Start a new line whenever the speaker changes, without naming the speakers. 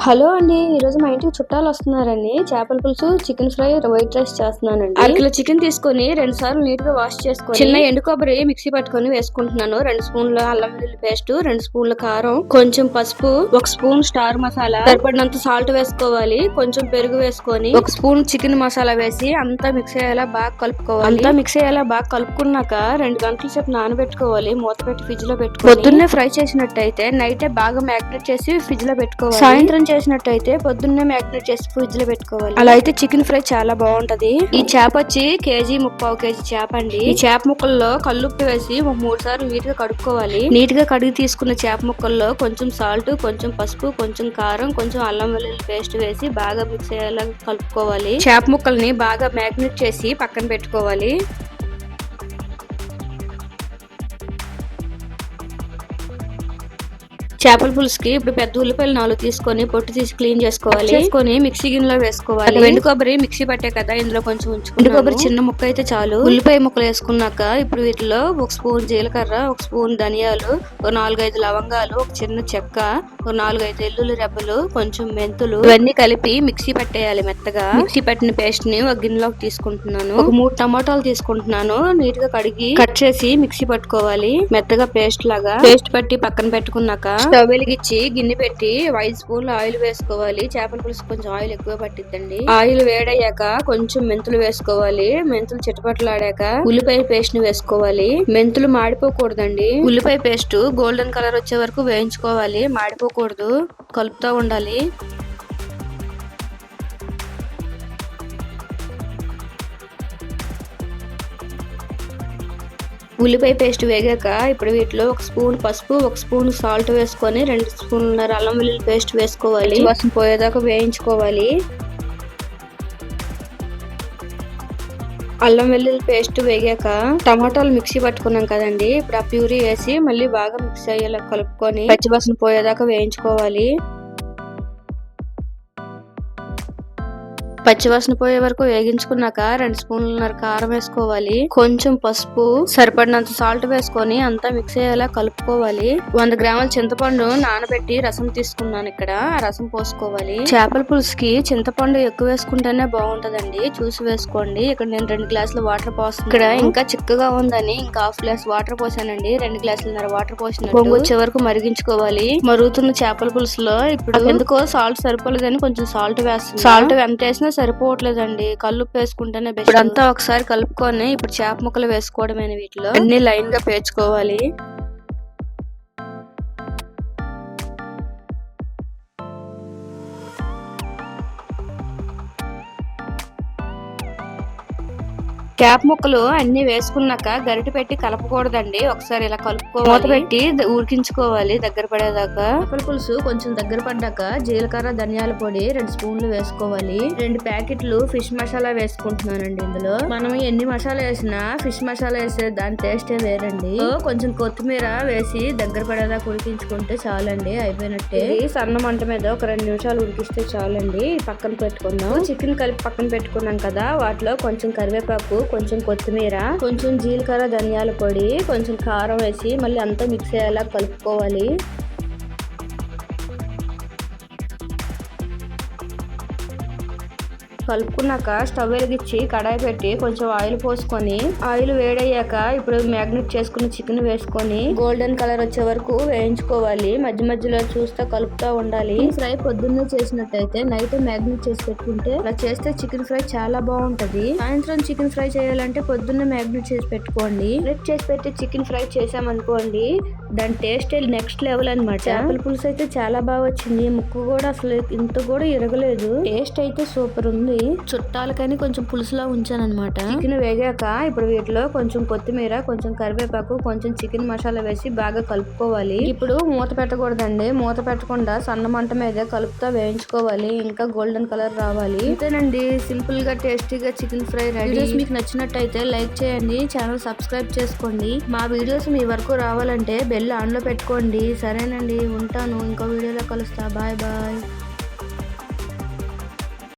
Hello అండి, ఈ రోజు మా ఇంటికి చుట్టాలు వస్తున్నారండి. చేపల పులుసు, చికెన్ ఫ్రై, వైట్ రైస్ చేస్తున్నానండి. 1 కిలో చికెన్ తీసుకొని 2 సార్లు నీట్ గా వాష్ చేసుకొని చిన్న ఎండు కొబ్బరి మిక్సీ పట్టుకొని వేసుకుంటున్నాను. 2 స్పూన్ల అల్లం వెల్లుల్లి పేస్ట్, 2 స్పూన్ల కారం, కొంచెం పసుపు, 1 స్పూన్ స్టార్ మసాలా, సరిపడినంత సాల్ట్ వేసుకోవాలి. కొంచెం పెరుగు వేసుకొని 1 స్పూన్ చికెన్ మసాలా వేసి అంతా మిక్స్ అయ్యేలా బాగా కలుపుకోవాలి. అంతా మిక్స్ అయ్యేలా బాగా కలుపుకున్నాక 2 గంటల సేపు నానబెట్టుకోవాలి. మూత పెట్టి ఫ్రిడ్జ్ లో పెట్టుకోవాలి. పొద్దున్నే ఫ్రై చేసినట్టయితే నైటే బాగా మ్యాగ్నేట్ చేసి ఫ్రిడ్జ్ లో పెట్టుకోవాలి. సాయంత్రం చేసినట్టయితే పొద్దున్నే మ్యాగ్నేట్ చేసి ఫ్రిడ్జ్ లో పెట్టుకోవాలి. అలా అయితే చికెన్ ఫ్రై చాలా బాగుంటది. ఈ చేప వచ్చి కేజీ 3/4 కేజీ చేప అండి. ఈ చేప ముక్కల్లో కల్లుప్పు వేసి 3 సార్లు నీట్ గా కడుక్కోవాలి. నీట్ గా కడిగి తీసుకున్న చేప ముక్కల్లో కొంచెం సాల్ట్, కొంచెం పసుపు, కొంచెం కారం, కొంచెం అల్లం వెల్లుల్లి పేస్ట్ వేసి బాగా మిక్స్ అయ్యేలా కలుపుకోవాలి. చేప ముక్కల్ని బాగా మ్యాగ్నేట్ చేసి పక్కన పెట్టుకోవాలి. చేపల పులుసుకి ఇప్పుడు పెద్ద ఉల్లిపాయలు 4 తీసుకొని పొట్టు తీసి క్లీన్ చేసుకోవాలి. చేసుకొని మిక్సీ గిన్నెలో వేసుకోవాలి. ఎండు కొబ్బరి మిక్సీ పట్టే కదా ఇందులో కొంచెం ఉంచుకున్నాను. ఎండు కొబ్బరి చిన్న ముక్క అయితే చాలు. ఉల్లిపాయ ముక్కలు వేసుకున్నాక ఇప్పుడు వీటిలో 1 స్పూన్ జీలకర్ర, 1 స్పూన్ ధనియాలు, 4-5 లవంగాలు, 1 చిన్న చెక్క, 4-5 వెల్లుల్లి రెబ్బలు, కొంచెం మెంతులు ఇవన్నీ కలిపి మిక్సీ పట్టేయాలి మెత్తగా. మిక్సీ పట్టిన పేస్ట్ ని ఒక గిన్నెలోకి తీసుకుంటున్నాను. ఒక 3 టమాటాలు తీసుకుంటున్నాను. నీట్ గా కడిగి కట్ చేసి మిక్సీ పట్టుకోవాలి. మెత్తగా పేస్ట్ లాగా పేస్ట్ పట్టి పక్కన పెట్టుకున్నాక స్టవ్ వెలిగించి గిన్నె పెట్టి 5 స్పూన్లు ఆయిల్ వేసుకోవాలి. చేపల పులుసు కొంచెం ఆయిల్ ఎక్కువ పట్టిద్దండి. ఆయిల్ వేడయ్యాక కొంచెం మెంతులు వేసుకోవాలి. మెంతులు చిటపట్లాడాక ఉల్లిపాయ పేస్ట్ ని వేసుకోవాలి. మెంతులు మాడిపోకూడదండి. ఉల్లిపాయ పేస్ట్ గోల్డెన్ కలర్ వచ్చే వరకు వేయించుకోవాలి. మాడిపోకూడదు, కలుపుతూ ఉండాలి. ఉల్లిపాయ పేస్ట్ వేగాక ఇప్పుడు వీటిలో 1 స్పూన్ పసుపు, 1 స్పూన్ సాల్ట్ వేసుకొని 2 స్పూన్ల అల్లం వెల్లుల్లి పేస్ట్ వేసుకోవాలి. వాసన పోయేదాకా వేయించుకోవాలి. అల్లం వెల్లుల్లి పేస్ట్ వేగాక టమాటాలు మిక్సీ పట్టుకున్నాం కదండి, ఇప్పుడు ఆ ప్యూరీ వేసి మళ్ళీ బాగా మిక్స్ అయ్యేలా కలుపుకొని పచ్చివాసన పోయేదాకా వేయించుకోవాలి. పచ్చివాసన పోయే వరకు వేగించుకున్నాక 2 స్పూన్లన్నర కారం వేసుకోవాలి. కొంచెం పసుపు, సరిపడినంత సాల్ట్ వేసుకొని అంతా మిక్స్ అయ్యేలా కలుపుకోవాలి. 100 గ్రాముల చింతపండు నానబెట్టి రసం తీసుకున్నాను. ఇక్కడ రసం పోసుకోవాలి. చేపల పులుసుకి చింతపండు ఎక్కువ వేసుకుంటేనే బాగుంటదండి, చూసి వేసుకోండి. ఇక్కడ నేను 2 గ్లాసుల వాటర్ పోస్తాను. ఇక్కడ ఇంకా చిక్కగా ఉందని ఇంకా 1/2 గ్లాస్ వాటర్ పోసానండి. 2 గ్లాసులన్నర వాటర్ పోసిన పొంగు వచ్చే వరకు మరిగించుకోవాలి. మరుగుతున్న చేపల పులుసులో ఇప్పుడు ఎందుకో సాల్ట్ సరిపోలేదని కొంచెం సాల్ట్ వేస్తాను. సాల్ట్ ఎంత వేసినా సరిపోవట్లేదండి, కల్లుప్పు వేసుకుంటేనే బెస్ట్. ఇప్పుడంతా ఒకసారి కలుపుకొని ఇప్పుడు చేప ముక్కలు వేసుకోవడమే. వీటిలో అన్ని లైన్ గా పేర్చుకోవాలి. చేప ముక్కలు అన్ని వేసుకున్నాక గరిటె పెట్టి కలపకూడదండి, ఒకసారి ఇలా కలుపుకోవాలి. మూత పెట్టి ఉడికించుకోవాలి దగ్గర పడేదాకా. చేపల పులుసు కొంచెం దగ్గర పడ్డాక జీలకర్ర, ధనియాల పొడి 2 స్పూన్లు వేసుకోవాలి. 2 ప్యాకెట్లు ఫిష్ మసాలా వేసుకుంటున్నానండి. ఇందులో మనం ఎన్ని మసాలా వేసినా ఫిష్ మసాలా వేసే దాని టేస్టే వేరండి. కొంచెం కొత్తిమీర వేసి దగ్గర పడేదాకా ఉడికించుకుంటే చాలండి, అయిపోయినట్టే. సన్న మంట మీద ఒక 2 నిమిషాలు ఉడికిస్తే చాలండి. పక్కన పెట్టుకుందాం. చికెన్ కలిపి పక్కన పెట్టుకున్నాం కదా, వాటిలో కొంచెం కరివేపాకు, కొంచెం కొత్తిమీర, కొంచెం జీలకర్ర, ధనియాల పొడి, కొంచెం కారం వేసి మళ్ళీ అంతా మిక్స్ అయ్యేలా కలుపుకోవాలి. కలుపుకున్నాక స్టవ్ వెలిగించి కడాయి పెట్టి కొంచెం ఆయిల్ పోసుకొని ఆయిల్ వేడయ్యాక ఇప్పుడు మ్యాగ్నేట్ చేసుకున్న చికెన్ వేసుకొని గోల్డెన్ కలర్ వచ్చే వరకు వేయించుకోవాలి. మధ్య మధ్యలో చూస్తూ కలుపుతూ ఉండాలి. ఫ్రై పొద్దున్నే చేసినట్టయితే నైట్ మ్యాగ్నేట్ చేసి పెట్టుకుంటే అలా చేస్తే చికెన్ ఫ్రై చాలా బాగుంటది. సాయంత్రం చికెన్ ఫ్రై చేయాలంటే పొద్దున్నే మ్యాగ్నేట్ చేసి పెట్టుకోండి. రేపు చేసి పెట్టి చికెన్ ఫ్రై చేసామనుకోండి, దాని టేస్ట్ నెక్స్ట్ లెవెల్ అనమాట. చేపల పులుసు అయితే చాలా బాగా వచ్చింది. ముక్కు కూడా అసలు ఇంత కూడా ఇరగలేదు. టేస్ట్ అయితే సూపర్ ఉంది. చుట్టాలకని కొంచెం పులుసులా ఉంచాను అనమాట. చికెన్ వేగాక ఇప్పుడు వీటిలో కొంచెం కొత్తిమీర, కొంచెం కరివేపాకు, కొంచెం చికెన్ మసాలా వేసి బాగా కలుపుకోవాలి. ఇప్పుడు మూత పెట్టకూడదండి, మూత పెట్టకుండా సన్న మంట మీద కలుపుతా వేయించుకోవాలి. ఇంకా గోల్డెన్ కలర్ రావాలి. అంతేనండి, సింపుల్ గా టేస్టీగా చికెన్ ఫ్రై రెడీ. వీడియోస్ మీకు నచ్చినట్టయితే లైక్ చేయండి, ఛానల్ సబ్స్క్రైబ్ చేసుకోండి. మా వీడియోస్ మీ వరకు రావాలంటే బెల్ ఆన్ లో పెట్టుకోండి. సరేనండి, ఉంటాను. ఇంకో వీడియోలో కలుస్తా. Bye bye.